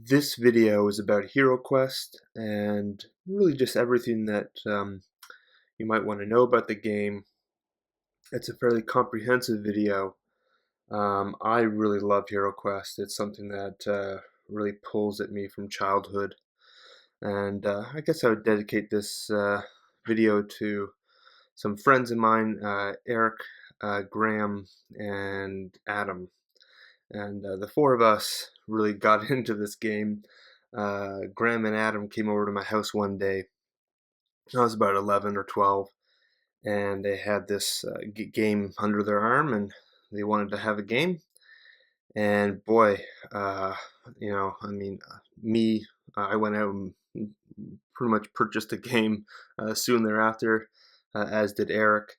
This video is about HeroQuest and really just everything that you might want to know about the game. It's a fairly comprehensive video. I really love HeroQuest. It's something that really pulls at me from childhood. And I guess I would dedicate this video to some friends of mine, Eric, Graham, and Adam. And the four of us really got into this game. Graham and Adam came over to my house one day. I was about 11 or 12, and they had this game under their arm, and they wanted to have a game. And boy, I went out and pretty much purchased a game soon thereafter, as did Eric,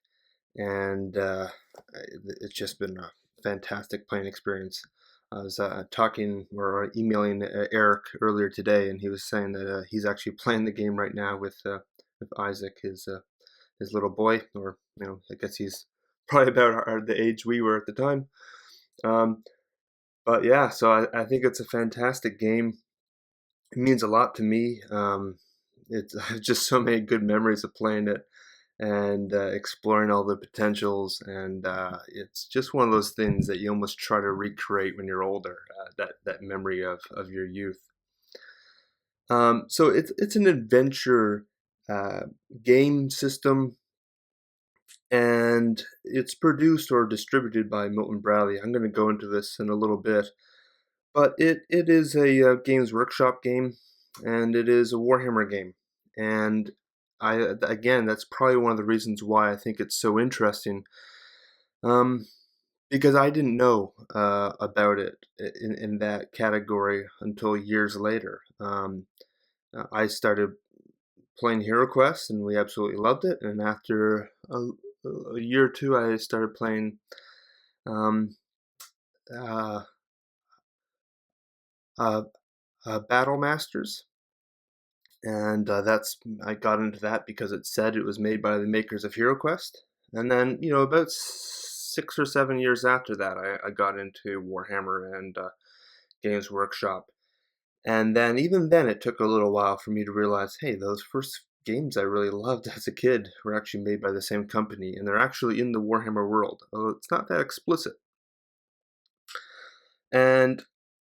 and it's just been a fantastic playing experience. I was talking or emailing Eric earlier today, and he was saying that he's actually playing the game right now with Isaac, his little boy, or I guess he's probably about the age we were at the time. But yeah, so I think it's a fantastic game. It means a lot to me. It's just so many good memories of playing it and exploring all the potentials, and it's just one of those things that you almost try to recreate when you're older, that memory of your youth. So it's an adventure game system, and it's produced or distributed by Milton Bradley. I'm going to go into this in a little bit, but it is a Games Workshop game, and it is a Warhammer game, and again, that's probably one of the reasons why I think it's so interesting, because I didn't know about it in that category until years later. I started playing HeroQuest, and we absolutely loved it, and after a year or two, I started playing uh, Battle Masters. And I got into that because it said it was made by the makers of HeroQuest. And then, about 6 or 7 years after that, I got into Warhammer and Games Workshop. And then, even then, it took a little while for me to realize, hey, those first games I really loved as a kid were actually made by the same company, and they're actually in the Warhammer world, although it's not that explicit. And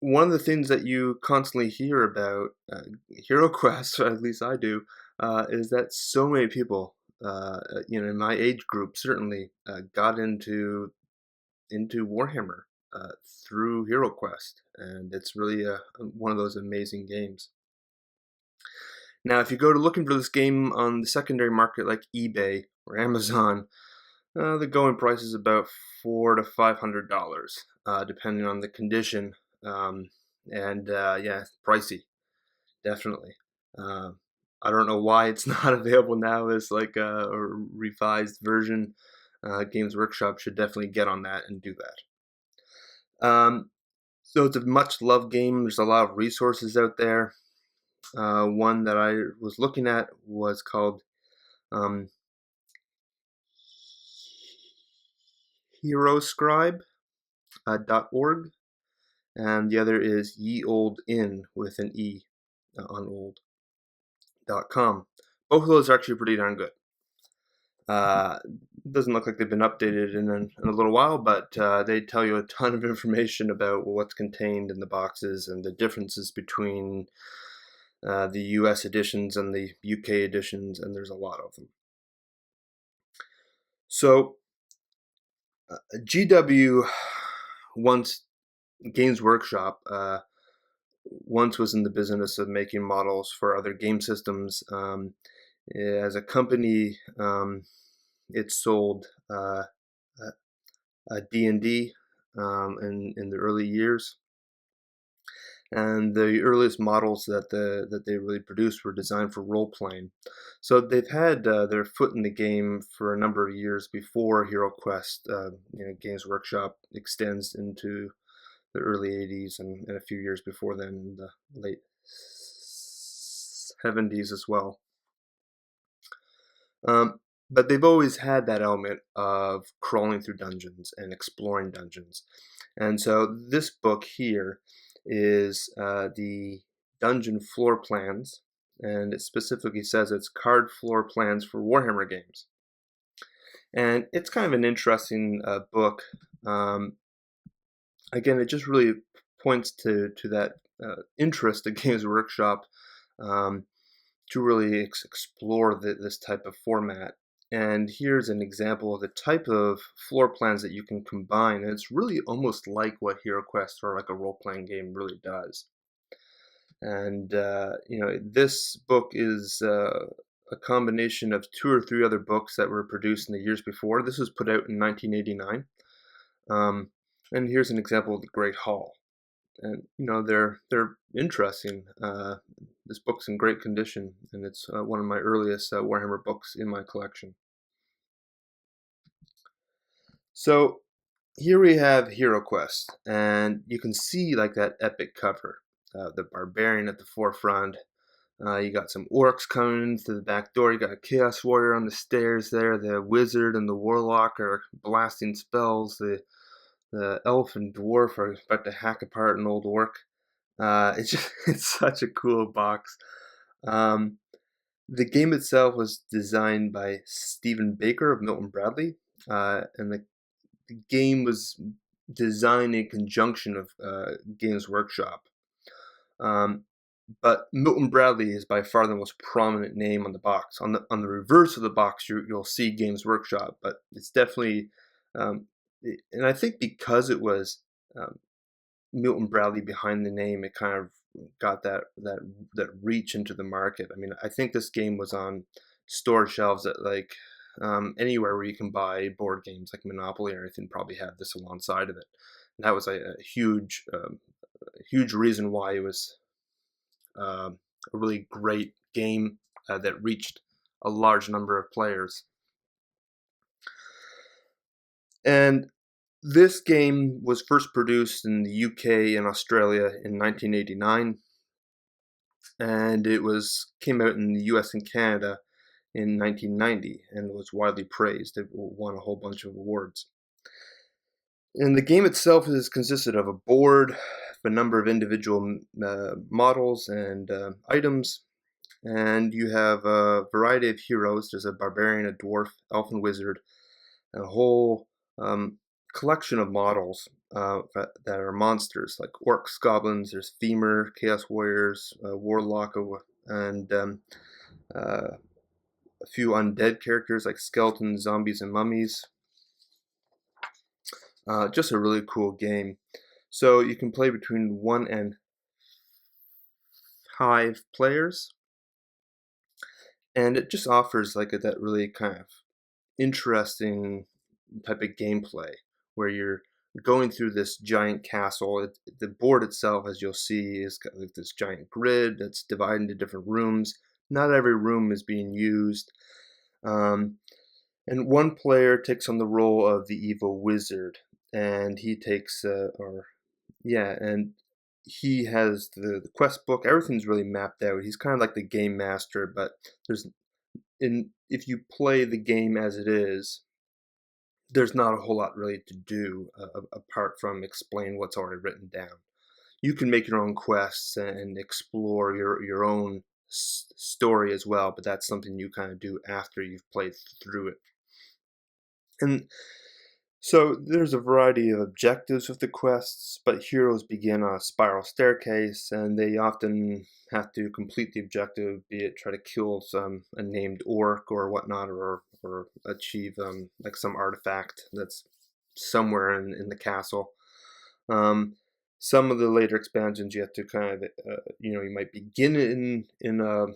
one of the things that you constantly hear about HeroQuest, or at least I do, is that so many people, in my age group certainly, got into Warhammer through HeroQuest, and it's really one of those amazing games. Now, if you go to looking for this game on the secondary market like eBay or Amazon, the going price is about $400 to $500, depending on the condition. Yeah, pricey, definitely. I don't know why it's not available now as like a revised version. Games Workshop should definitely get on that and do that. So it's a much loved game. There's a lot of resources out there. One that I was looking at was called HeroScribe.org. And the other is Ye Old Inn with an E on old.com. Both of those are actually pretty darn good. Doesn't look like they've been updated in a little while, but they tell you a ton of information about what's contained in the boxes and the differences between the US editions and the UK editions, and there's a lot of them. So GW once Games Workshop once was in the business of making models for other game systems. As a company, it sold D&D in the early years, and the earliest models that they really produced were designed for role playing. So they've had their foot in the game for a number of years before HeroQuest. Games Workshop extends into the early 80s and a few years before then, the late 70s as well. But they've always had that element of crawling through dungeons and exploring dungeons. And so this book here is the dungeon floor plans, and it specifically says it's card floor plans for Warhammer games. And it's kind of an interesting book. Um, Again, it just really points to that interest at Games Workshop um, to really explore this type of format. And here's an example of the type of floor plans that you can combine. And it's really almost like what HeroQuest or like a role-playing game really does. And this book is a combination of 2 or 3 other books that were produced in the years before. This was put out in 1989. And here's an example of the Great Hall. And they're interesting. This book's in great condition, and it's one of my earliest Warhammer books in my collection. So here we have HeroQuest, and you can see like that epic cover, the barbarian at the forefront. You got some orcs coming through the back door. You got a chaos warrior on the stairs there. The wizard and the warlock are blasting spells. The elf and dwarf are about to hack apart an old orc. It's such a cool box. The game itself was designed by Stephen Baker of Milton Bradley, and the game was designed in conjunction of Games Workshop. But Milton Bradley is by far the most prominent name on the box. On the reverse of the box, you'll see Games Workshop, but it's definitely, and I think because it was Milton Bradley behind the name, it kind of got that reach into the market. I mean, I think this game was on store shelves at like anywhere where you can buy board games like Monopoly or anything probably had this alongside of it. And that was a huge reason why it was a really great game that reached a large number of players. And this game was first produced in the UK and Australia in 1989, and it came out in the US and Canada in 1990 and was widely praised. It won a whole bunch of awards. And the game itself consisted of a board, a number of individual models and items, and you have a variety of heroes. There's a barbarian, a dwarf, elf, and wizard, and a whole collection of models that are monsters, like orcs, goblins. There's Femur, chaos warriors, warlock, and a few undead characters like skeletons, zombies, and mummies. Just a really cool game. So you can play between 1 and 5 players, and it just offers like that really kind of interesting type of gameplay where you're going through this giant castle. The board itself, as you'll see, is got like this giant grid that's divided into different rooms. Not every room is being used. And one player takes on the role of the evil wizard, and he takes, and he has the quest book. Everything's really mapped out. He's kind of like the game master, but if you play the game as it is, there's not a whole lot really to do apart from explain what's already written down. You can make your own quests and explore your own story as well, but that's something you kind of do after you've played through it. And so there's a variety of objectives with the quests, but heroes begin on a spiral staircase, and they often have to complete the objective, be it try to kill a named orc or whatnot, or achieve like some artifact that's somewhere in the castle. Some of the later expansions you have to kind of, you might begin in a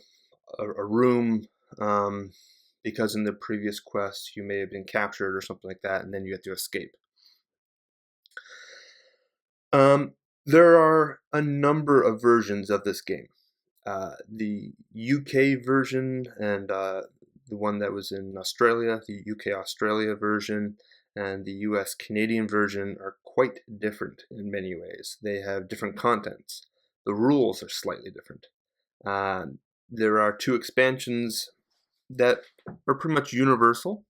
room, because in the previous quest you may have been captured or something like that, and then you have to escape. There are a number of versions of this game. The UK version and the one that was in Australia, the UK Australia version, and the US Canadian version are quite different in many ways. They have different contents. The rules are slightly different. There are 2 expansions that are pretty much universal,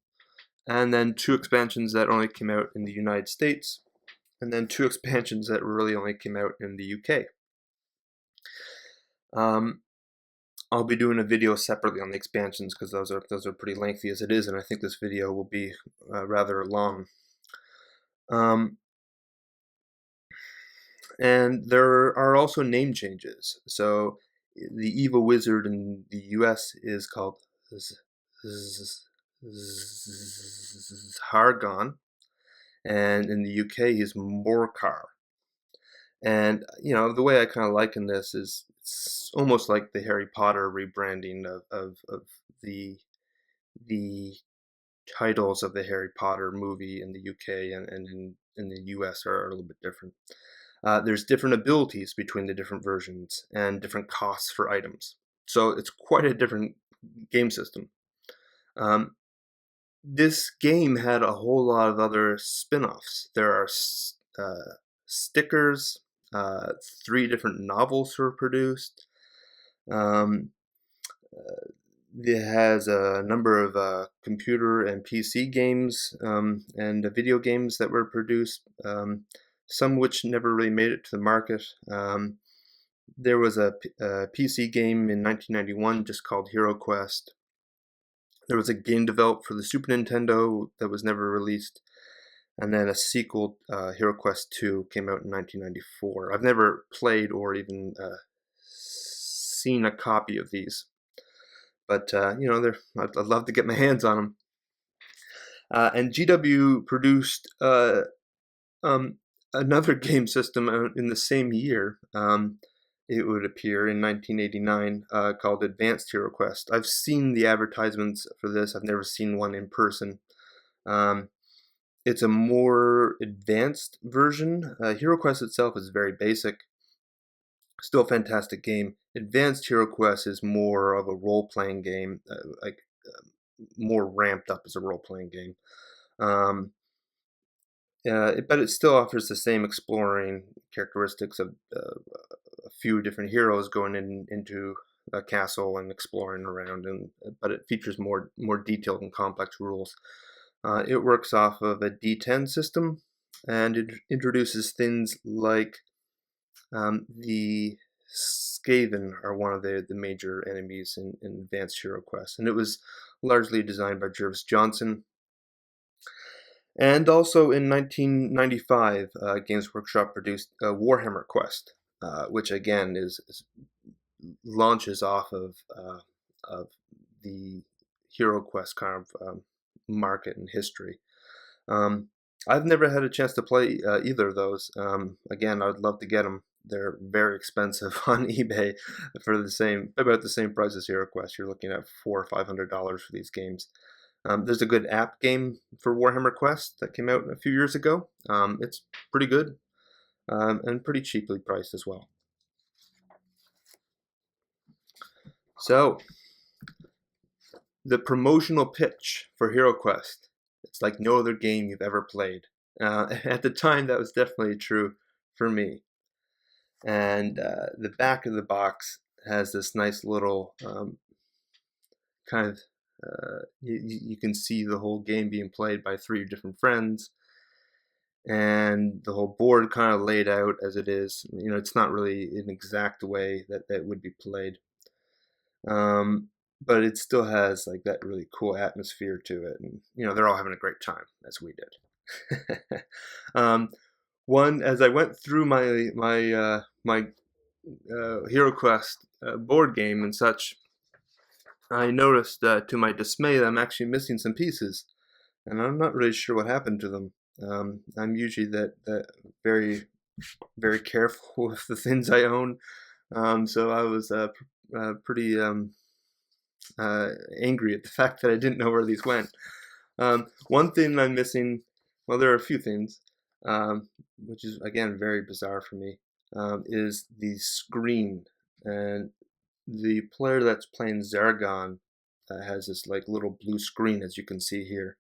and then 2 expansions that only came out in the United States, and then 2 expansions that really only came out in the UK. I'll be doing a video separately on the expansions because those are pretty lengthy as it is, and I think this video will be rather long. And there are also name changes. So the evil wizard in the US is called Hargon, and in the UK he's Morcar. And the way I kind of liken this is it's almost like the Harry Potter rebranding of the titles of the Harry Potter movie in the UK and in the US are a little bit different. There's different abilities between the different versions and different costs for items. So it's quite a different game system. This game had a whole lot of other spin-offs. There are stickers, 3 different novels were produced. It has a number of computer and PC games and video games that were produced, some which never really made it to the market. There was a PC game in 1991 just called HeroQuest. There was a game developed for the Super Nintendo that was never released. And then a sequel, HeroQuest 2, came out in 1994. I've never played or even seen a copy of these. But, I'd love to get my hands on them. And GW produced another game system in the same year. It would appear in 1989 called Advanced HeroQuest. I've seen the advertisements for this. I've never seen one in person. It's a more advanced version. HeroQuest itself is very basic. Still a fantastic game. Advanced HeroQuest is more of a role-playing game, more ramped up as a role-playing game. But it still offers the same exploring characteristics of a few different heroes going into a castle and exploring around, but it features more detailed and complex rules. It works off of a D10 system, and it introduces things like the Skaven are one of the major enemies in Advanced HeroQuest, and it was largely designed by Jervis Johnson. And also in 1995, Games Workshop produced Warhammer Quest, which again launches off of the HeroQuest kind of market and history. I've never had a chance to play either of those. Again, I'd love to get them. They're very expensive on eBay for about the same price as HeroQuest. You're looking at $400 or $500 for these games. There's a good app game for Warhammer Quest that came out a few years ago. It's pretty good and pretty cheaply priced as well. So, the promotional pitch for HeroQuest. It's like no other game you've ever played. At the time, that was definitely true for me. And the back of the box has this nice little kind of you can see the whole game being played by 3 different friends, and the whole board kind of laid out as it is. It's not really an exact way that would be played, but it still has like that really cool atmosphere to it, and they're all having a great time as we did. As I went through my HeroQuest board game and such, I noticed to my dismay that I'm actually missing some pieces, and I'm not really sure what happened to them. I'm usually that very, very careful with the things I own, so I was pretty angry at the fact that I didn't know where these went. One thing I'm missing, well, there are a few things, which is again very bizarre for me, is the screen. And the player that's playing Zaragon has this like little blue screen, as you can see here,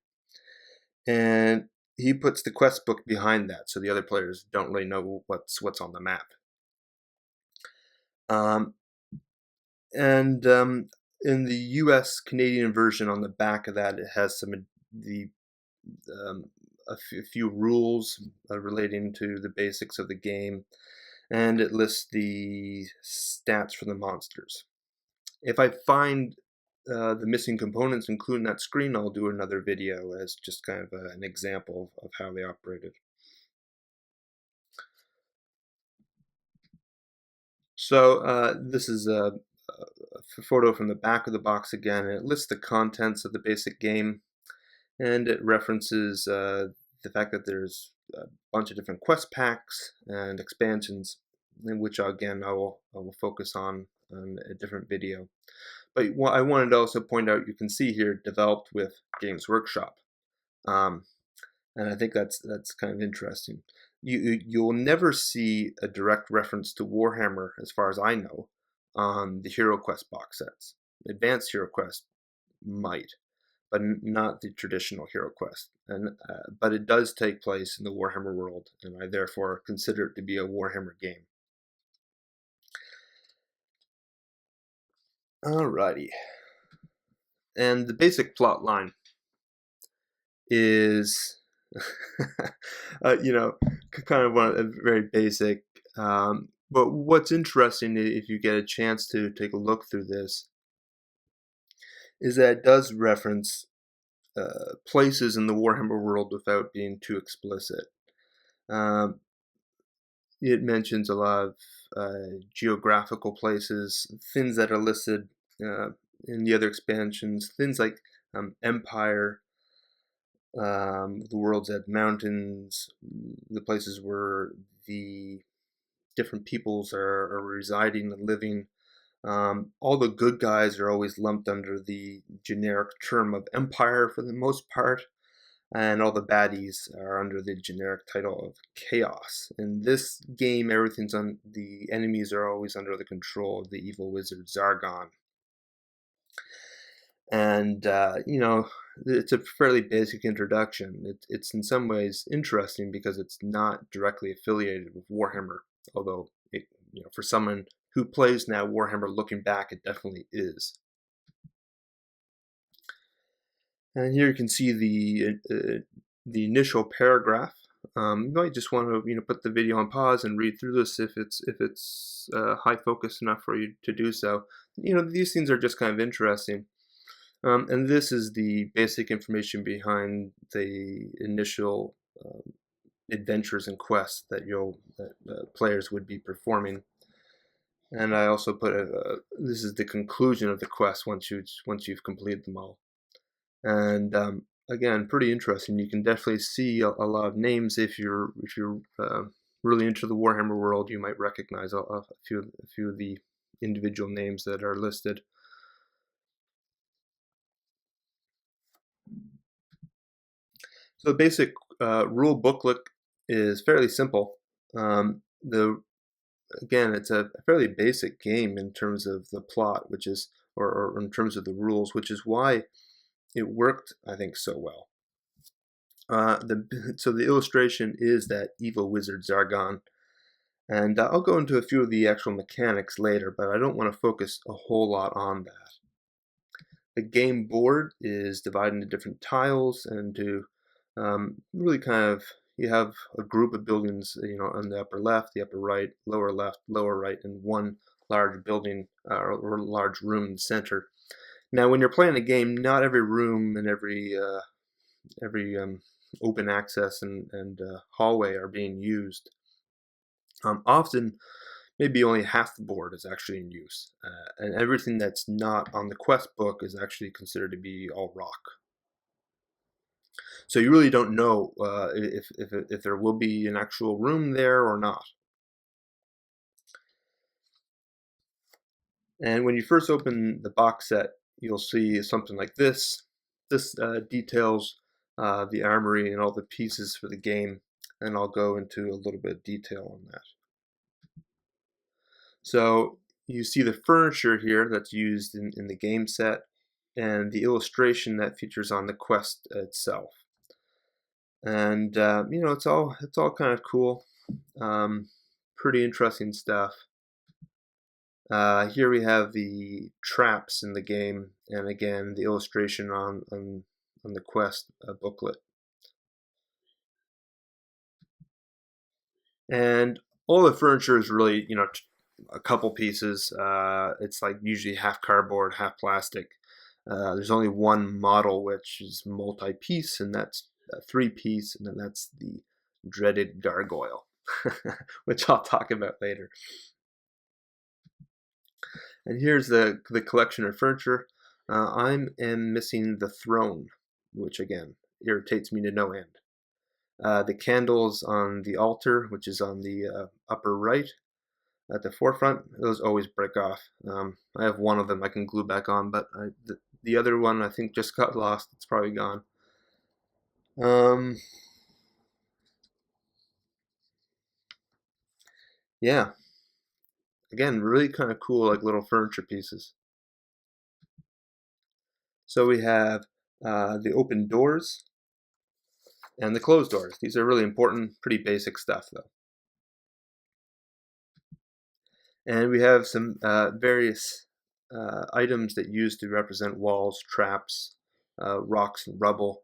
and he puts the quest book behind that, so the other players don't really know what's on the map. In the US Canadian version, on the back of that, it has some of the a few rules relating to the basics of the game, and it lists the stats for the monsters. If I find the missing components including that screen, I'll do another video as just kind of an example of how they operated. So this is a photo from the back of the box again, and it lists the contents of the basic game, and it references the fact that there's a bunch of different quest packs and expansions, in which again I will focus on a different video. But what I wanted to also point out, you can see here, developed with Games Workshop, and I think that's kind of interesting. You'll never see a direct reference to Warhammer, as far as I know, on the HeroQuest box sets. Advanced HeroQuest might, but not the traditional HeroQuest. But it does take place in the Warhammer world, and I therefore consider it to be a Warhammer game. Alrighty. And the basic plot line is, kind of very basic. But what's interesting, if you get a chance to take a look through this, is that it does reference places in the Warhammer world without being too explicit. It mentions a lot of geographical places, things that are listed in the other expansions, things like Empire, the World's End Mountains, the places where the different peoples are residing and living. All the good guys are always lumped under the generic term of Empire for the most part, and all the baddies are under the generic title of Chaos. In this game, the enemies are always under the control of the evil wizard Zargon. And it's a fairly basic introduction. It's in some ways interesting because it's not directly affiliated with Warhammer, although for someone who plays now Warhammer looking back, it definitely is. And here you can see the initial paragraph. You might just want to put the video on pause and read through this if it's high focus enough for you to do so. These things are just kind of interesting. And this is the basic information behind the initial adventures and quests that players would be performing. And I also put this is the conclusion of the quest once you've completed them all. And again, pretty interesting. You can definitely see a lot of names. If you're really into the Warhammer world, you might recognize a few of the individual names that are listed. So the basic rule booklet is fairly simple. Again, it's a fairly basic game in terms of the plot, or in terms of the rules, which is why it worked, I think, so well. So the illustration is that evil wizard Zargon, and I'll go into a few of the actual mechanics later, but I don't want to focus a whole lot on that. The game board is divided into different tiles, and really kind of, you have a group of buildings, on the upper left, the upper right, lower left, lower right, and one large building or large room in the center. Now, when you're playing a game, not every room and every open access and hallway are being used. Often, maybe only half the board is actually in use, and everything that's not on the quest book is actually considered to be all rock. So you really don't know if there will be an actual room there or not. And when you first open the box set, you'll see something like this. This details the armory and all the pieces for the game, and I'll go into a little bit of detail on that. So you see the furniture here that's used in the game set, and the illustration that features on the quest itself. And it's all kind of cool, pretty interesting stuff. Here we have the traps in the game, and again the illustration on the quest booklet. And all the furniture is really, a couple pieces. It's like usually half cardboard, half plastic. There's only one model which is multi-piece, and that's a 3-piece, and then that's the dreaded gargoyle, which I'll talk about later. And here's the collection of furniture. I am missing the throne, which again irritates me to no end. The candles on the altar, which is on the upper right at the forefront, those always break off. I have one of them I can glue back on, but the other one I think just got lost. It's probably gone. Yeah, again, really kind of cool, like little furniture pieces. So we have the open doors and the closed doors. These are really important, pretty basic stuff though. And we have some various items that use to represent walls, traps, rocks, and rubble.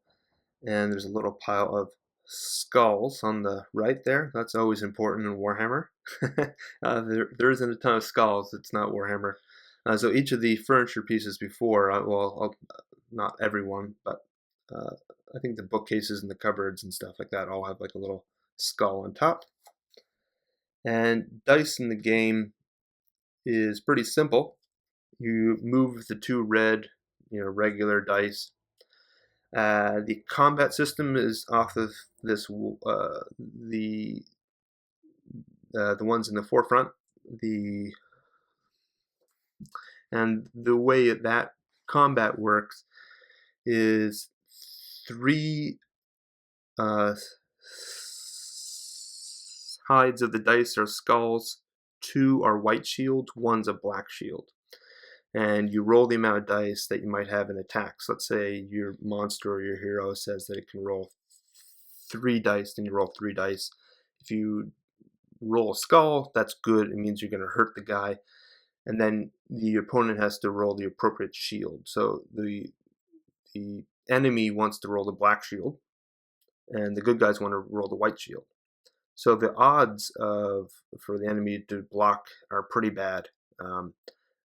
And there's a little pile of skulls on the right there. That's always important in Warhammer. There isn't a ton of skulls. It's not Warhammer. So each of the furniture pieces before, not everyone, but I think the bookcases and the cupboards and stuff like that all have like a little skull on top. And dice in the game is pretty simple. You move the 2 red, regular dice. The combat system is off of this the ones in the forefront. And the way that combat works is 3 sides of the dice are skulls, 2 are white shields, 1's a black shield. And you roll the amount of dice that you might have in attacks. Let's say your monster or your hero says that it can roll 3 dice, then you roll 3 dice. If you roll a skull, that's good. It means you're going to hurt the guy. And then the opponent has to roll the appropriate shield. So the enemy wants to roll the black shield, and the good guys want to roll the white shield. So the odds for the enemy to block are pretty bad.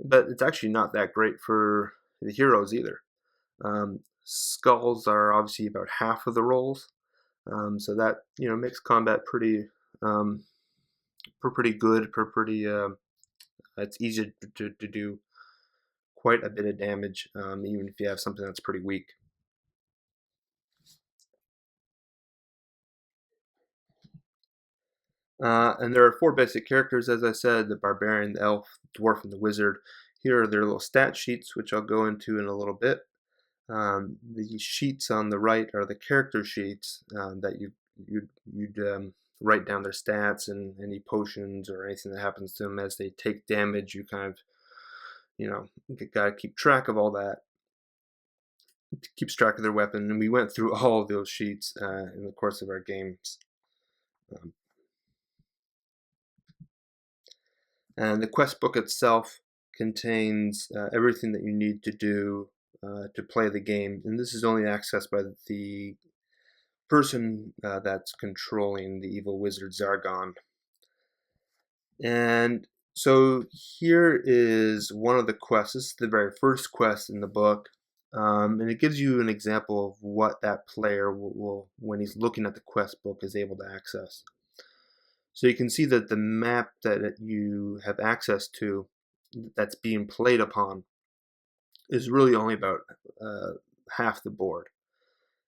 But it's actually not that great for the heroes either. Skulls are obviously about half of the rolls, so that makes combat pretty good. It's easy to do quite a bit of damage, even if you have something that's pretty weak. And there are 4 basic characters, as I said: the barbarian, the elf, the dwarf, and the wizard. Here are their little stat sheets, which I'll go into in a little bit. The sheets on the right are the character sheets that you'd write down their stats and any potions or anything that happens to them as they take damage. You kind of, you gotta keep track of all that. It keeps track of their weapon, and we went through all of those sheets in the course of our games. And the quest book itself contains everything that you need to do to play the game, and this is only accessed by the person that's controlling the evil wizard Zargon. And so here is one of the quests. This is the very first quest in the book, and it gives you an example of what that player will, when he's looking at the quest book, is able to access. So you can see that the map that you have access to, that's being played upon, is really only about half the board.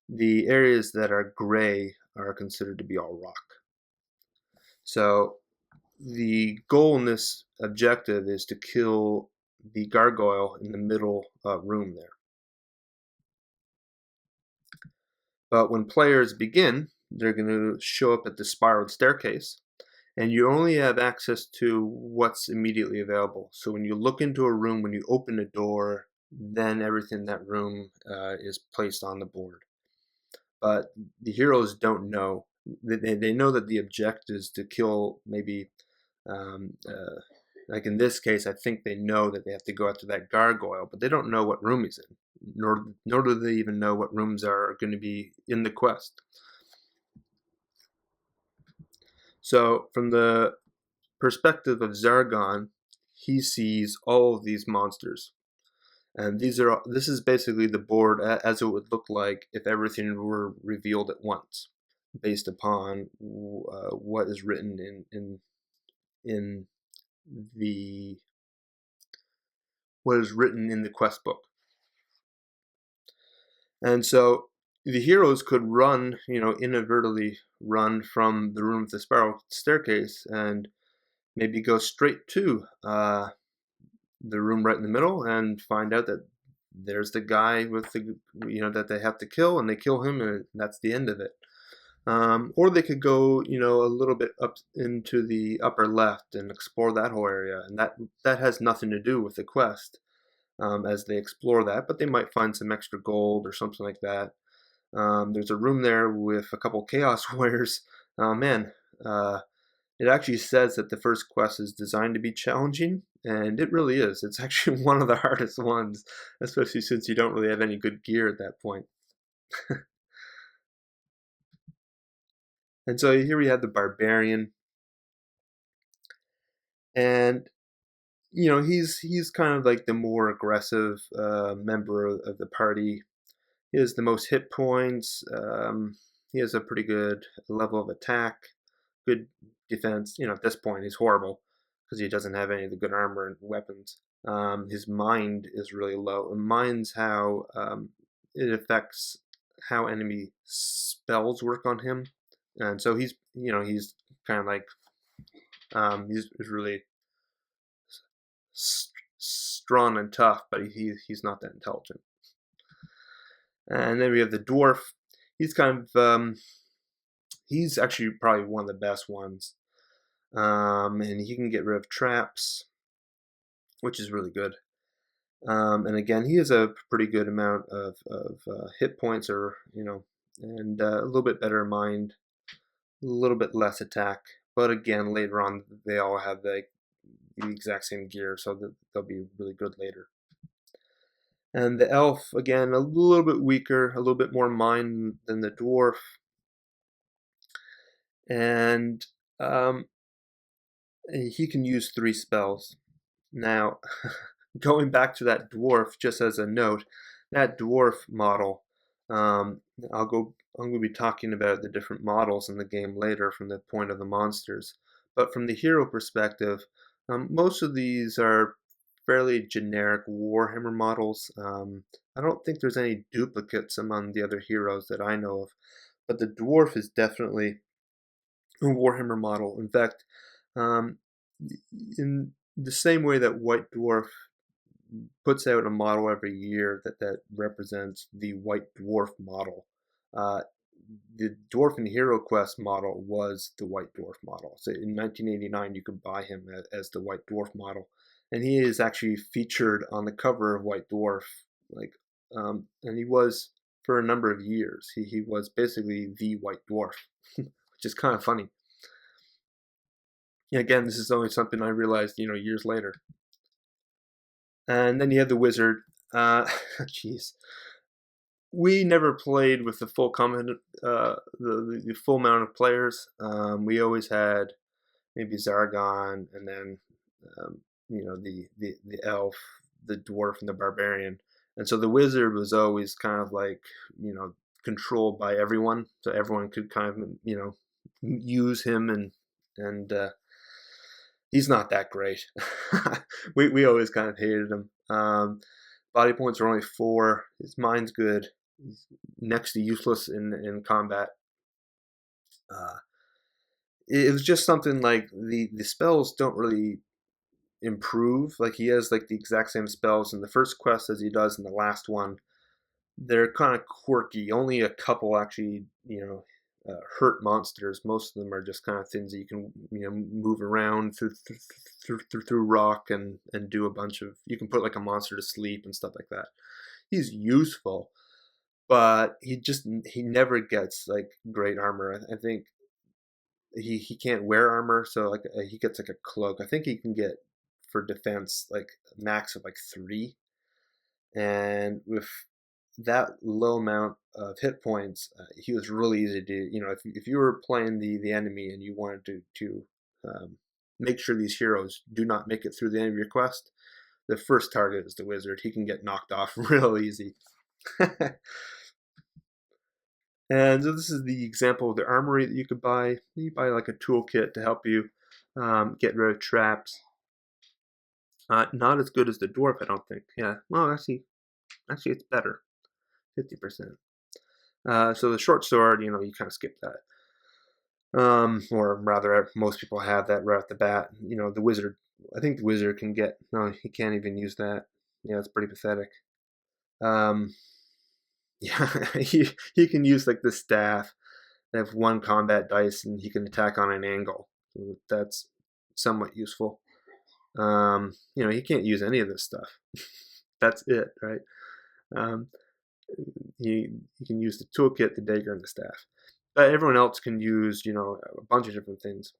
The areas that are gray are considered to be all rock. So the goal in this objective is to kill the gargoyle in the middle room there. But when players begin, they're going to show up at the spiraled staircase, and you only have access to what's immediately available. So when you look into a room, when you open a door, then everything in that room is placed on the board. But the heroes don't know. They know that the objective is to kill maybe, like in this case, I think they know that they have to go after that gargoyle, but they don't know what room he's in, nor do they even know what rooms are going to be in the quest. So from the perspective of Zargon, he sees all of these monsters. And this is basically the board as it would look like if everything were revealed at once, based upon what is written in the what is written in the quest book. And so the heroes could run, inadvertently run from the room of the spiral staircase and maybe go straight to the room right in the middle and find out that there's the guy with the, that they have to kill, and they kill him, and that's the end of it. Or they could go, a little bit up into the upper left and explore that whole area, and that has nothing to do with the quest as they explore that, but they might find some extra gold or something like that. There's a room there with a couple Chaos Warriors. Man, it actually says that the first quest is designed to be challenging, and it really is. It's actually one of the hardest ones, especially since you don't really have any good gear at that point. And so here we have the Barbarian, and he's kind of like the more aggressive member of the party. He has the most hit points. He has a pretty good level of attack, good defense. At this point, he's horrible because he doesn't have any of the good armor and weapons. His mind is really low, and mind's how it affects how enemy spells work on him. And so he's kind of like he's really strong and tough, but he's not that intelligent. And then we have the dwarf. He's kind of he's actually probably one of the best ones, and he can get rid of traps, which is really good. And again, he has a pretty good amount of hit points, or and a little bit better mind, a little bit less attack. But again, later on, they all have the exact same gear, so they'll be really good later. And the elf, again, a little bit weaker, a little bit more mind than the dwarf. And he can use 3 spells. Now, going back to that dwarf, just as a note, that dwarf model, I'm going to be talking about the different models in the game later from the point of the monsters. But from the hero perspective, most of these are fairly generic Warhammer models. I don't think there's any duplicates among the other heroes that I know of, but the dwarf is definitely a Warhammer model. In fact, in the same way that White Dwarf puts out a model every year that represents the White Dwarf model, the Dwarf in HeroQuest model was the White Dwarf model. So in 1989, you could buy him as the White Dwarf model, and he is actually featured on the cover of White Dwarf, and he was for a number of years. He was basically the White Dwarf, which is kind of funny. Again, this is only something I realized, years later. And then you have the wizard. Jeez. We never played with the full the full amount of players. We always had maybe Zargon, and then the elf, the dwarf, and the barbarian. And so the wizard was always kind of like controlled by everyone, so everyone could kind of use him, and he's not that great. we always kind of hated him. Body points are only 4. His mind's good. He's next to useless in combat. It was just something like the spells don't really improve. Like he has like the exact same spells in the first quest as he does in the last one. They're kind of quirky. Only a couple actually, hurt monsters. Most of them are just kind of things that you can, move around through rock and do a bunch of. You can put like a monster to sleep and stuff like that. He's useful, but he never gets like great armor. I think he can't wear armor, so like he gets like a cloak. I think he can get for defense like a max of like 3, and with that low amount of hit points, he was really easy to do. If you were playing the enemy and you wanted to make sure these heroes do not make it through the end of your quest, the first target is the wizard. He can get knocked off real easy. And so this is the example of the armory that you could buy. You buy like a toolkit to help you get rid of traps. Not as good as the dwarf, I don't think. Yeah, well, actually it's better, 50%. So the short sword, you kind of skip that. Or rather, most people have that right off the bat. The wizard, I think the wizard can get, no, he can't even use that. Yeah, it's pretty pathetic. Yeah, he can use like the staff. They have 1 combat dice, and he can attack on an angle. So that's somewhat useful. He can't use any of this stuff. That's it, right? He can use the toolkit, the dagger, and the staff. But everyone else can use, a bunch of different things.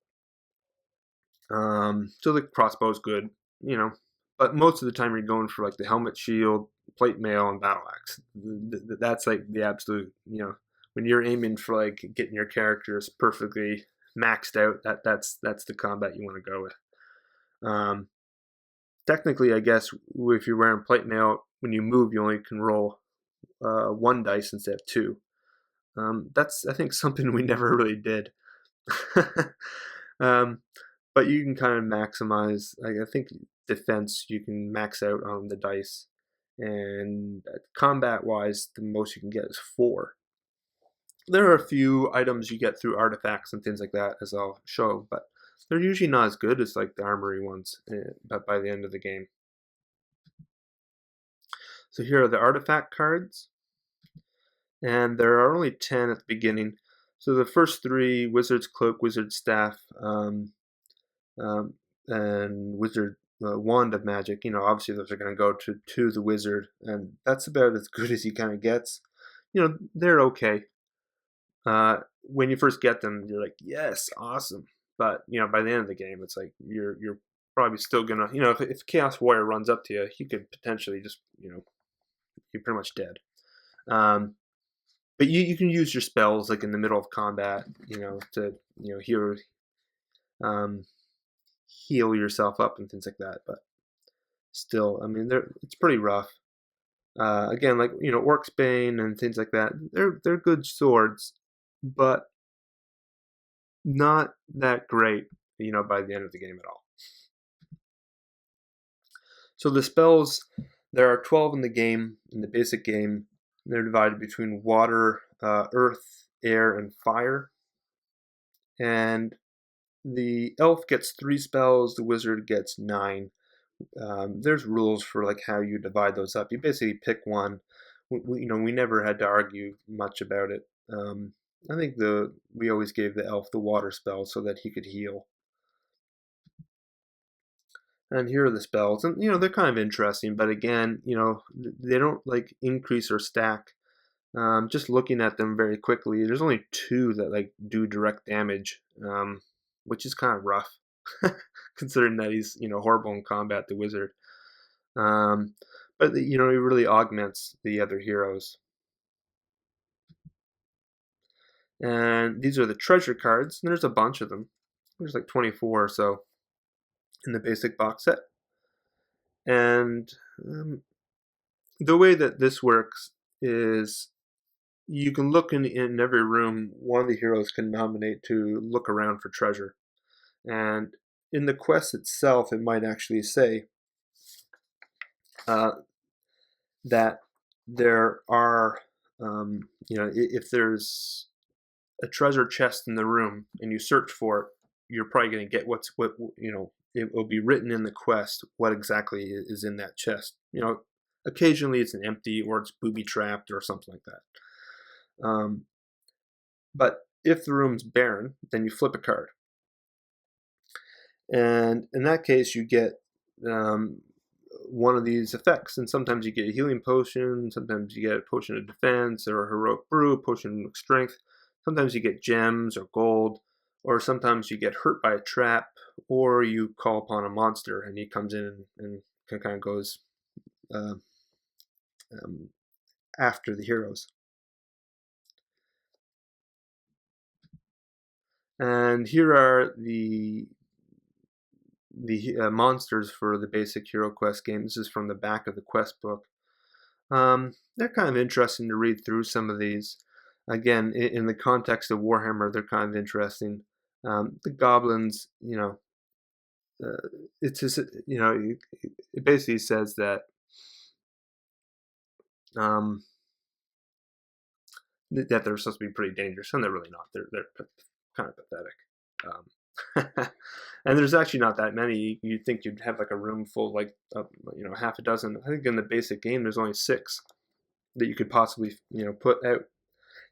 So the crossbow is good, but most of the time you're going for like the helmet, shield, plate mail, and battle axe. That's like the absolute, when you're aiming for like getting your characters perfectly maxed out, that's the combat you want to go with. Technically, I guess if you're wearing plate mail, when you move, you only can roll 1 dice instead of 2. That's, I think, something we never really did. But you can kind of maximize, I think defense, you can max out on the dice. And combat-wise, the most you can get is 4. There are a few items you get through artifacts and things like that, as I'll show, but they're usually not as good as like the armory ones but by the end of the game. So here are the artifact cards. And there are only 10 at the beginning. So the first 3, Wizard's Cloak, Wizard's Staff, and Wizard Wand of Magic, obviously those are going to go to the Wizard, and that's about as good as he kind of gets. They're okay. When you first get them, you're like, yes, awesome. But, by the end of the game, it's like you're probably still going to, if Chaos Warrior runs up to you, he could potentially just, you're pretty much dead. But you can use your spells like in the middle of combat, to heal yourself up and things like that. But still, I mean, it's pretty rough. Again, like Orc's Bane and things like that. They're good swords, but not that great, by the end of the game at all. So the spells, there are 12 in the game, in the basic game. They're divided between water, earth, air, and fire. And the elf gets 3 spells, the wizard gets 9. There's rules for like how you divide those up. You basically pick one. We never had to argue much about it. I think we always gave the elf the water spell so that he could heal. And here are the spells, and they're kind of interesting, but again, they don't like increase or stack. Just looking at them very quickly, there's only 2 that like do direct damage, which is kind of rough, considering that he's horrible in combat, the wizard. But he really augments the other heroes. And these are the treasure cards, and there's a bunch of them. There's like 24 or so in the basic box set. And the way that this works is you can look in every room. One of the heroes can nominate to look around for treasure. And in the quest itself, it might actually say that there are, if there's a treasure chest in the room and you search for it, you're probably going to get it will be written in the quest what exactly is in that chest. Occasionally it's an empty or it's booby trapped or something like that. But if the room's barren, then you flip a card. And in that case, you get one of these effects. And sometimes you get a healing potion, sometimes you get a potion of defense or a heroic brew, potion of strength. Sometimes you get gems or gold, or sometimes you get hurt by a trap, or you call upon a monster and he comes in and kind of goes after the heroes. And here are the monsters for the basic HeroQuest game. This is from the back of the quest book. They're kind of interesting to read through some of these. Again, in the context of Warhammer, they're kind of interesting. The goblins, it's just, it basically says that that they're supposed to be pretty dangerous, and they're really not. They're kind of pathetic. And there's actually not that many. You'd think you'd have like a room full, like half a dozen. I think in the basic game there's only 6 that you could possibly put out.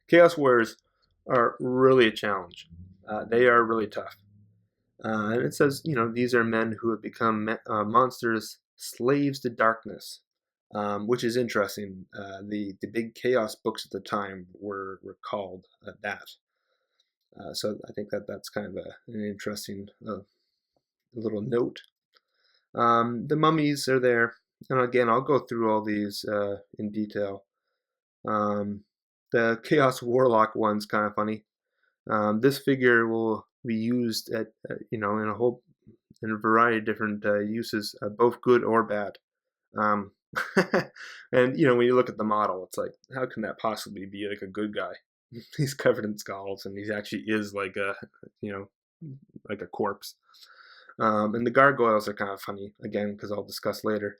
Chaos Warriors are really a challenge. They are really tough. And it says, these are men who have become monsters, slaves to darkness, which is interesting. The big Chaos books at the time were called that. So I think that's kind of an interesting little note. The mummies are there. And again, I'll go through all these in detail. The Chaos Warlock one's kind of funny. This figure will be used in a variety of different uses, both good or bad. And when you look at the model, it's like, how can that possibly be like a good guy? He's covered in skulls, and he actually is like a corpse. And the gargoyles are kind of funny, again, because I'll discuss later.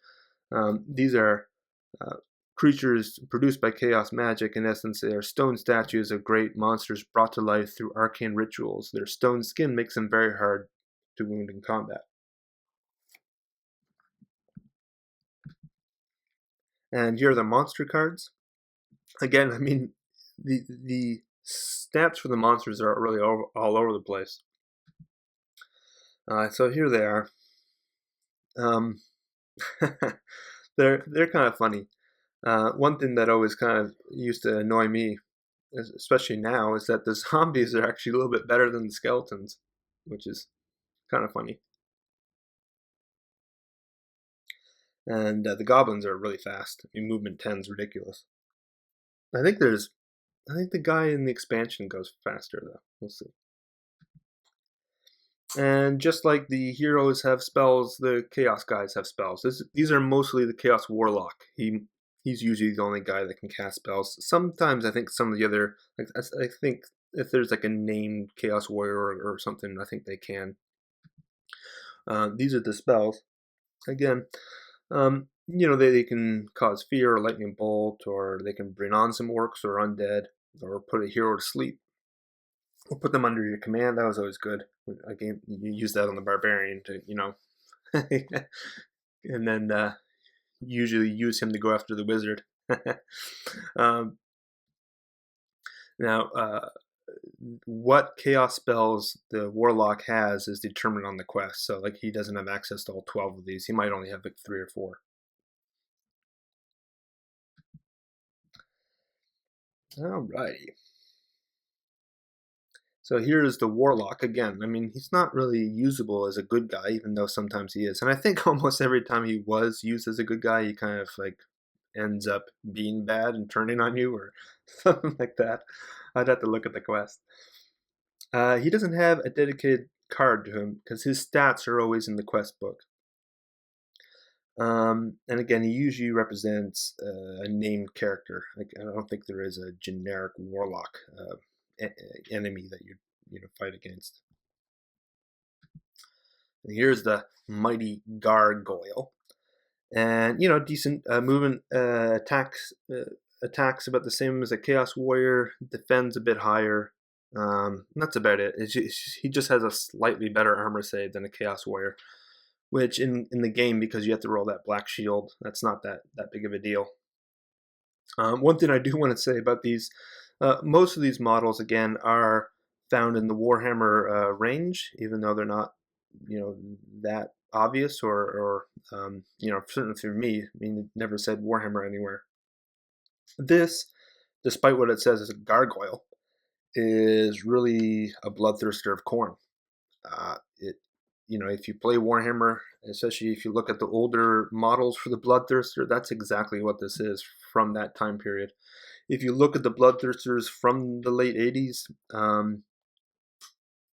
These are creatures produced by chaos magic. In essence, they are stone statues of great monsters brought to life through arcane rituals. Their stone skin makes them very hard to wound in combat. And here are the monster cards. Again, I mean, the stats for the monsters are really all over the place. So here they are. They're kind of funny. One thing that always kind of used to annoy me, especially now, is that the zombies are actually a little bit better than the skeletons, which is kind of funny. And the goblins are really fast. I mean, movement 10 is ridiculous. I think the guy in the expansion goes faster though. We'll see. And just like the heroes have spells, the Chaos guys have spells. These are mostly the Chaos Warlock. He's usually the only guy that can cast spells. Sometimes I think some of the other, I think if there's like a named Chaos Warrior or something, I think they can. These are the spells. Again, they can cause fear or lightning bolt, or they can bring on some orcs or undead, or put a hero to sleep, or put them under your command. That was always good. Again, you use that on the barbarian to, and then usually use him to go after the wizard. Now, what chaos spells the warlock has is determined on the quest. So, like, he doesn't have access to all 12 of these. He might only have like 3 or 4. Alrighty. So here's the Warlock again. I mean, he's not really usable as a good guy, even though sometimes he is. And I think almost every time he was used as a good guy, he kind of like ends up being bad and turning on you or something like that. I'd have to look at the quest. He doesn't have a dedicated card to him because his stats are always in the quest book. And again, he usually represents a named character. Like, I don't think there is a generic Warlock enemy that you fight against. And here's the mighty gargoyle, and decent movement, attacks about the same as a chaos warrior, defends a bit higher. That's about it. He just has a slightly better armor save than a chaos warrior, which in the game, because you have to roll that black shield, that's not that big of a deal. One thing I do want to say about these, most of these models, again, are found in the Warhammer range, even though they're not, that obvious or certainly for me, I mean, it never said Warhammer anywhere. This, despite what it says as a gargoyle, is really a bloodthirster of Khorne. if you play Warhammer, especially if you look at the older models for the Bloodthirster, that's exactly what this is from that time period. If you look at the Bloodthirsters from the late 80s,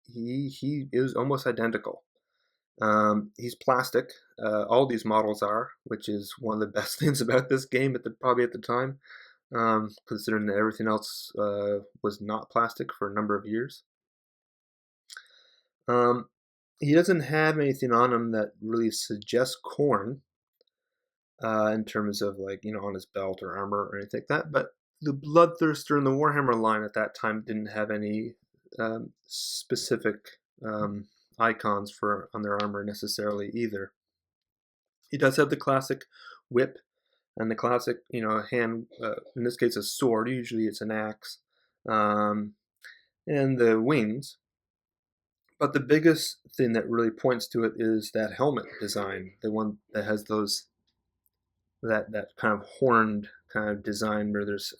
he is almost identical. He's plastic. All these models are, which is one of the best things about this game probably at the time, considering that everything else was not plastic for a number of years. He doesn't have anything on him that really suggests Khorne in terms of on his belt or armor or anything like that. But the Bloodthirster in the Warhammer line at that time didn't have any specific icons on their armor necessarily either. He does have the classic whip and the classic, hand, in this case a sword, usually it's an axe, and the wings. But the biggest thing that really points to it is that helmet design, the one that has that kind of horned kind of design where there's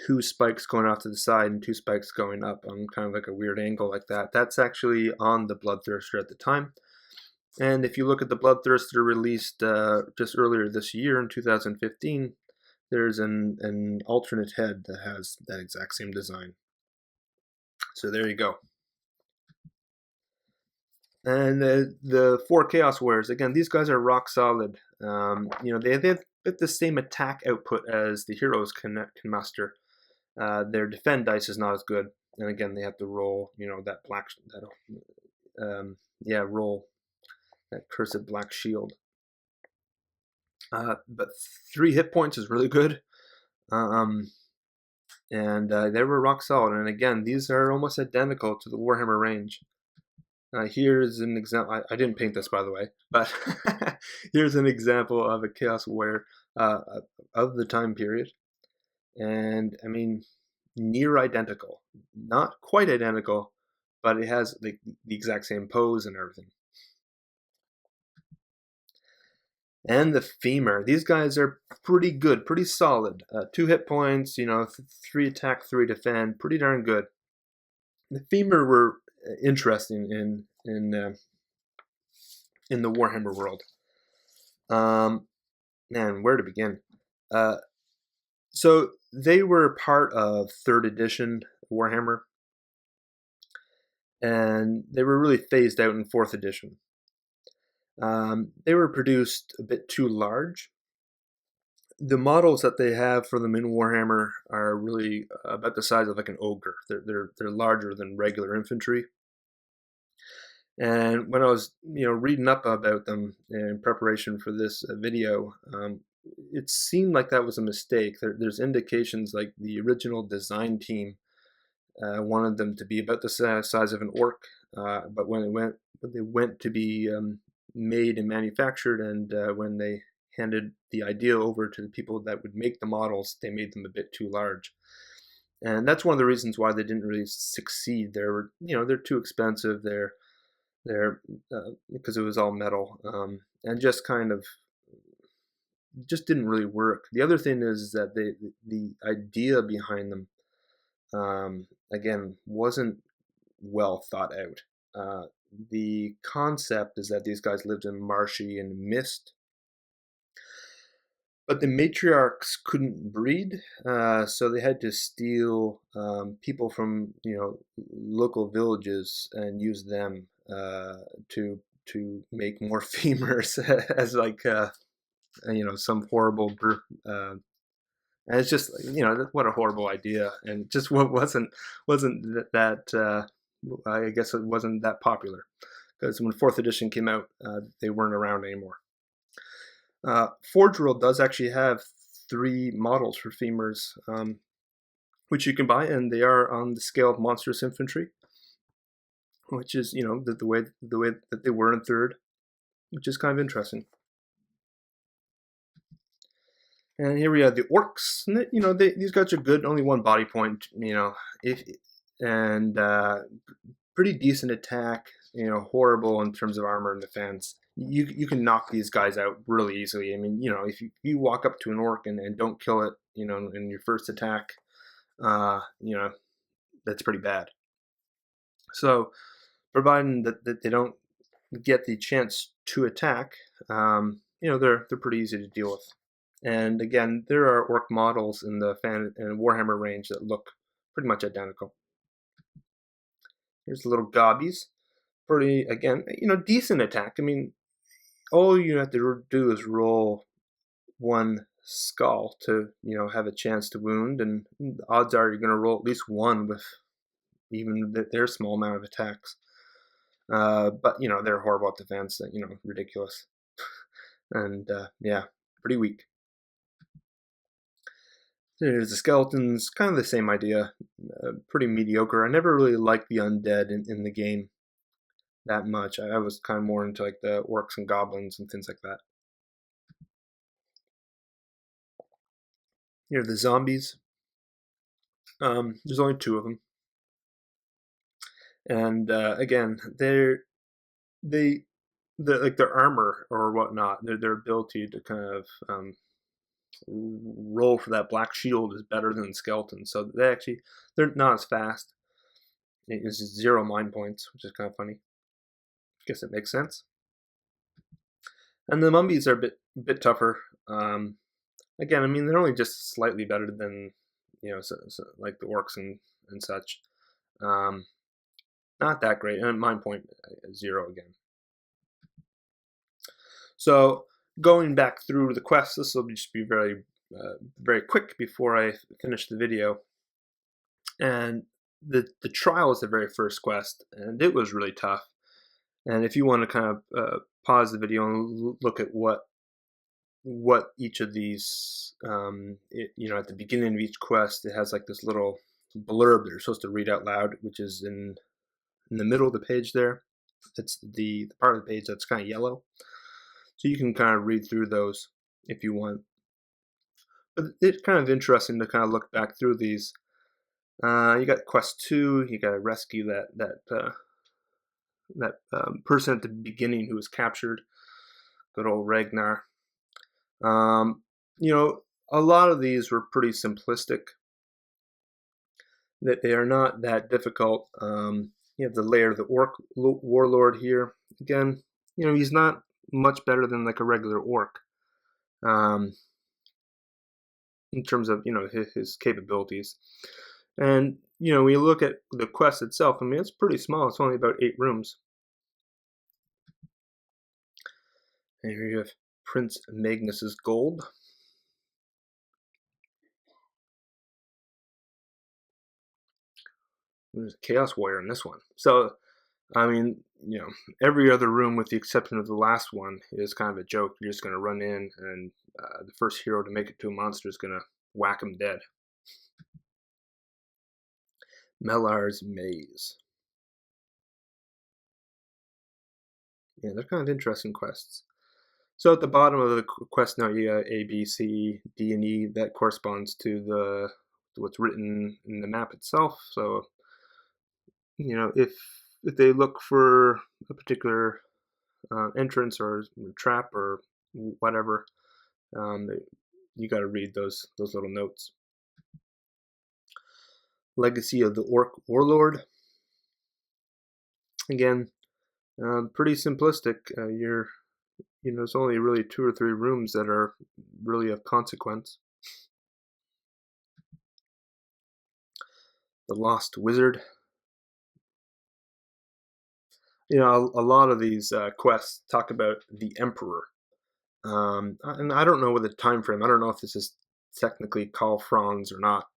two spikes going off to the side and two spikes going up on kind of like a weird angle like that. That's actually on the Bloodthirster at the time. And if you look at the Bloodthirster released just earlier this year in 2015, there's an alternate head that has that exact same design. So there you go. And the 4 Chaos Warriors, again, these guys are rock solid. They have the same attack output as the heroes can muster. Their defend dice is not as good, and again, they have to roll, that black, roll that cursed black shield. But 3 hit points is really good, and they were rock solid. And again, these are almost identical to the Warhammer range. Here's an example. I didn't paint this, by the way, but here's an example of a Chaos Warrior of the time period. And I mean, near identical. Not quite identical, but it has the exact same pose and everything. And the Femur. These guys are pretty good, pretty solid. 2 hit points, 3 attack, 3 defend, pretty darn good. The Femur were interesting in the Warhammer world. Man, where to begin? So they were part of 3rd edition Warhammer, and they were really phased out in 4th edition. They were produced a bit too large. The models that they have for them in Warhammer are really about the size of like an ogre. They're larger than regular infantry. And when I was reading up about them in preparation for this video, it seemed like that was a mistake. There's indications like the original design team wanted them to be about the size of an orc, but when they went to be made and manufactured, and when they handed the idea over to the people that would make the models, they made them a bit too large. And that's one of the reasons why they didn't really succeed. They're too expensive. They're because it was all metal, and just didn't really work. The other thing is that the idea behind them, again, wasn't well thought out. The concept is that these guys lived in marshy and mist, but the matriarchs couldn't breed, so they had to steal people from local villages and use them to make more femurs as like some horrible and it's just what a horrible idea, and just wasn't that I guess it wasn't that popular, because when 4th edition came out, they weren't around anymore. Forge World does actually have 3 models for femurs, which you can buy, and they are on the scale of monstrous infantry, which is the way that they were in 3rd, which is kind of interesting. And here we have the orcs. And these guys are good. Only 1 body point. Pretty decent attack. Horrible in terms of armor and defense. You can knock these guys out really easily. I mean, if you walk up to an orc and don't kill it, in your first attack, that's pretty bad. So providing that they don't get the chance to attack, they're pretty easy to deal with. And again, there are orc models in the and Warhammer range that look pretty much identical. Here's the little gobbies. Pretty, again, decent attack. I mean, all you have to do is roll one skull to, have a chance to wound, and the odds are you're going to roll at least one with even their small amount of attacks. But, they're horrible at defense, ridiculous. And, yeah, pretty weak. There's the skeletons, kind of the same idea, pretty mediocre. I never really liked the undead in the game that much. I was kind of more into like the orcs and goblins and things like that. Here are the zombies. There's only 2 of them, and again, they're like their armor or whatnot, their ability to kind of roll for that black shield is better than the skeletons. So they're not as fast. It's 0 mind points, which is kind of funny. I guess it makes sense. And the mummies are a bit tougher. Again, I mean, they're only just slightly better than so like the orcs and such. Not that great, and mind point 0 again. So going back through the quests, this will just be very very quick before I finish the video. And the trial is the very first quest, and it was really tough. And if you want to kind of pause the video and look at what each of these, at the beginning of each quest, it has like this little blurb that you're supposed to read out loud, which is in the middle of the page there. It's the part of the page that's kind of yellow. So you can kind of read through those if you want. But it's kind of interesting to kind of look back through these. You got quest 2. You got to rescue that person at the beginning who was captured. Good old Ragnar. A lot of these were pretty simplistic. That they are not that difficult. You have the lair of the orc warlord here. Again, he's not much better than like a regular orc. In terms of his capabilities. And when you look at the quest itself, I mean, it's pretty small. It's only about 8 rooms. And here you have Prince Magnus's gold. There's a Chaos Warrior in this one. So, I mean, every other room with the exception of the last one is kind of a joke. You're just going to run in, and the first hero to make it to a monster is going to whack him dead. Melar's Maze. Yeah, they're kind of interesting quests. So at the bottom of the quest note, you got A, B, C, D, and E. That corresponds to what's written in the map itself. So, if they look for a particular entrance or trap or whatever, you got to read those little notes. Legacy of the Orc Warlord. Again, pretty simplistic. There's only really 2 or 3 rooms that are really of consequence. The Lost Wizard. A lot of these quests talk about the Emperor. And I don't know what the time frame. I don't know if this is technically Karl Franz or not.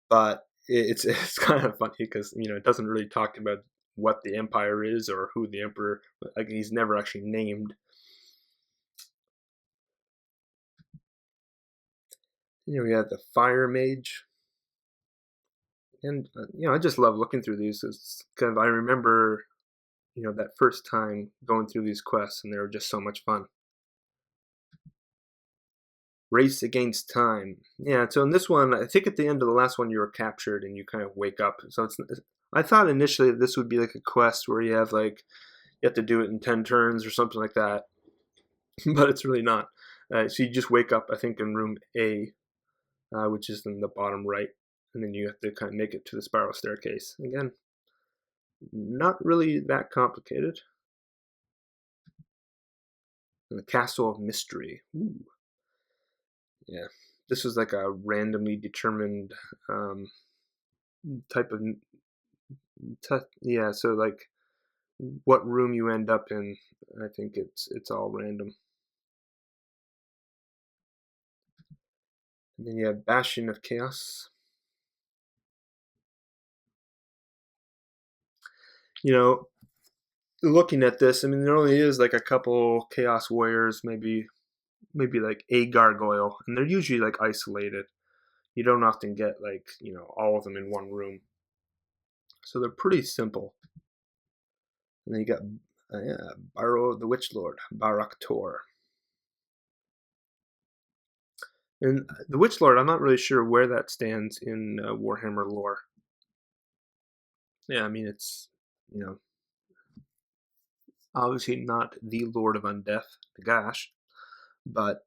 But it's kind of funny because it doesn't really talk about what the empire is or who the emperor. Like, he's never actually named. We have the Fire Mage, and I just love looking through these. It's kind of, I remember that first time going through these quests, and they were just so much fun. Race Against Time. Yeah, so in this one, I think at the end of the last one, you were captured and you kind of wake up. So I thought initially that this would be like a quest where you have to do it in 10 turns or something like that, but it's really not. So you just wake up, I think, in room A, which is in the bottom right, and then you have to kind of make it to the spiral staircase. Again, not really that complicated. And the Castle of Mystery. Ooh. Yeah, this was like a randomly determined type of yeah. So like what room you end up in, I think it's all random. And then you have Bastion of Chaos. You know, looking at this, I mean, there only is like a couple Chaos Warriors, maybe like a gargoyle, and they're usually like isolated. You don't often get like all of them in one room, so they're pretty simple. And then you got yeah, Barrow of the Witch Lord, Barak Tor. And the Witch Lord, I'm not really sure where that stands in Warhammer lore. Yeah, I mean it's obviously not the Lord of Undeath, the Gash, but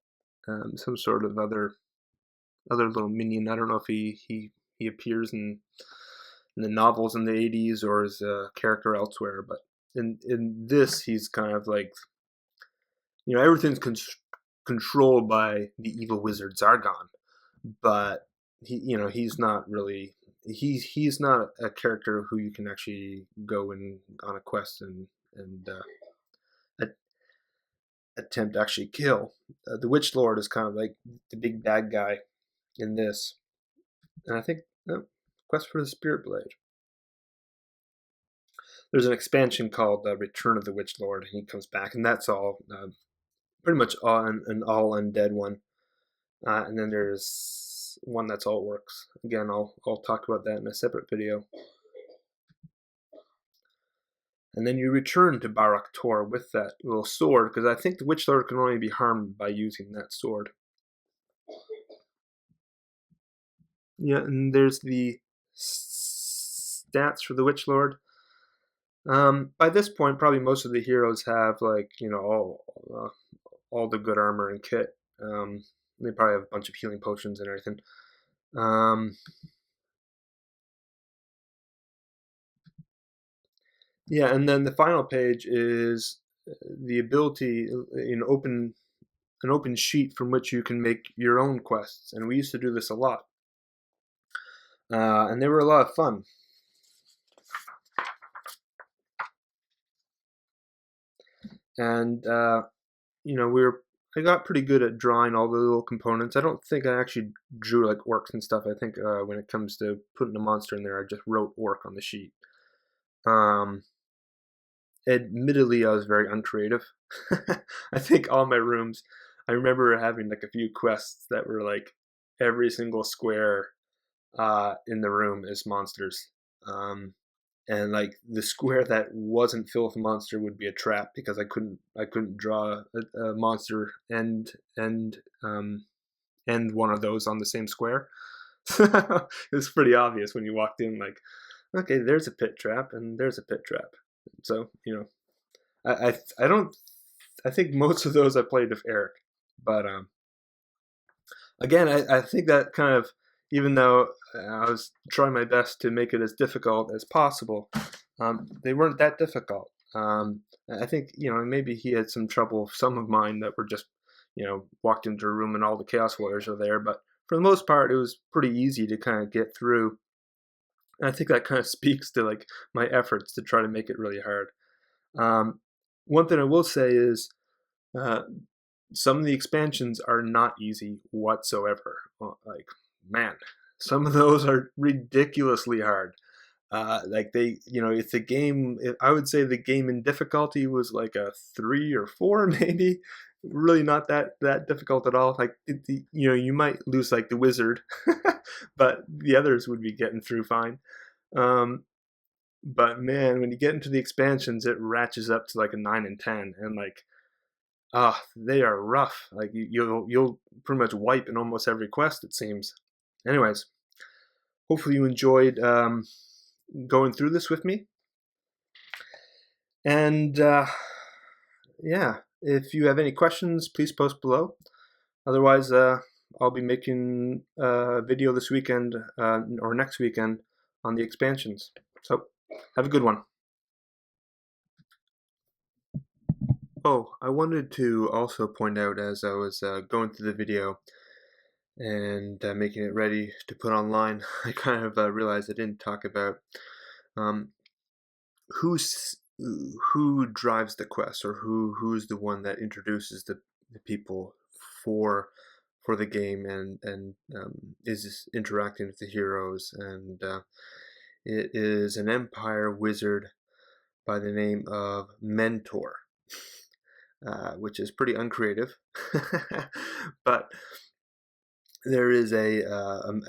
some sort of other little minion. I don't know if he appears in the novels in the 80s or as a character elsewhere, but in this he's kind of like everything's controlled by the evil wizard Zargon, but he's not really he's not a character who you can actually go on a quest and attempt to actually kill. The Witch Lord is kind of like the big bad guy in this, and I think Quest for the Spirit Blade. There's an expansion called Return of the Witch Lord, and he comes back, and that's all pretty much an all undead one. And then there's one that's all orcs. Again, I'll talk about that in a separate video. And then you return to Barak Tor with that little sword, because I think the Witch Lord can only be harmed by using that sword. Yeah, and there's the stats for the Witch Lord. By this point, probably most of the heroes have like all the good armor and kit. They probably have a bunch of healing potions and everything. Yeah, and then the final page is the ability in an open sheet from which you can make your own quests, and we used to do this a lot, and they were a lot of fun. And I got pretty good at drawing all the little components. I don't think I actually drew like orcs and stuff. I think when it comes to putting a monster in there, I just wrote orc on the sheet. Admittedly, I was very uncreative. I think all my rooms, I remember having like a few quests that were like every single square in the room is monsters. And like the square that wasn't filled with a monster would be a trap because I couldn't draw a monster and one of those on the same square. It was pretty obvious when you walked in, like, okay, there's a pit trap and there's a pit trap. So I don't. I think most of those I played with Eric, but again, I think that kind of, even though I was trying my best to make it as difficult as possible, they weren't that difficult. I think maybe he had some trouble with some of mine that were just walked into a room and all the Chaos Warriors are there, but for the most part, it was pretty easy to kind of get through. And I think that kind of speaks to like my efforts to try to make it really hard. One thing I will say is some of the expansions are not easy whatsoever. Like, man, some of those are ridiculously hard. Like it's a game. I would say the game in difficulty was like a 3 or 4, maybe. Really not that difficult at all. Like you might lose like the wizard, but the others would be getting through fine. But man, when you get into the expansions, it ratchets up to like a 9 and 10, and like, they are rough. Like you'll pretty much wipe in almost every quest, it seems. Anyways, hopefully you enjoyed going through this with me. And yeah, if you have any questions, please post below. Otherwise, I'll be making a video this weekend or next weekend on the expansions. So have a good one. Oh, I wanted to also point out as I was going through the video and making it ready to put online, I kind of realized I didn't talk about um, who drives the quest, or who's the one that introduces the people for for the game, and is interacting with the heroes. And it is an Empire wizard by the name of Mentor, which is pretty uncreative. But there is a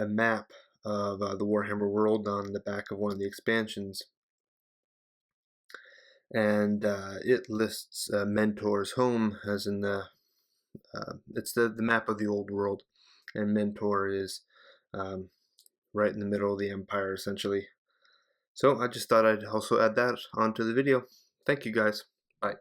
map of the Warhammer world on the back of one of the expansions, and it lists Mentor's home as in it's the map of the old world, and Mentor is um, right in the middle of the Empire, essentially. So I just thought I'd also add that onto the video. Thank you, guys. Bye.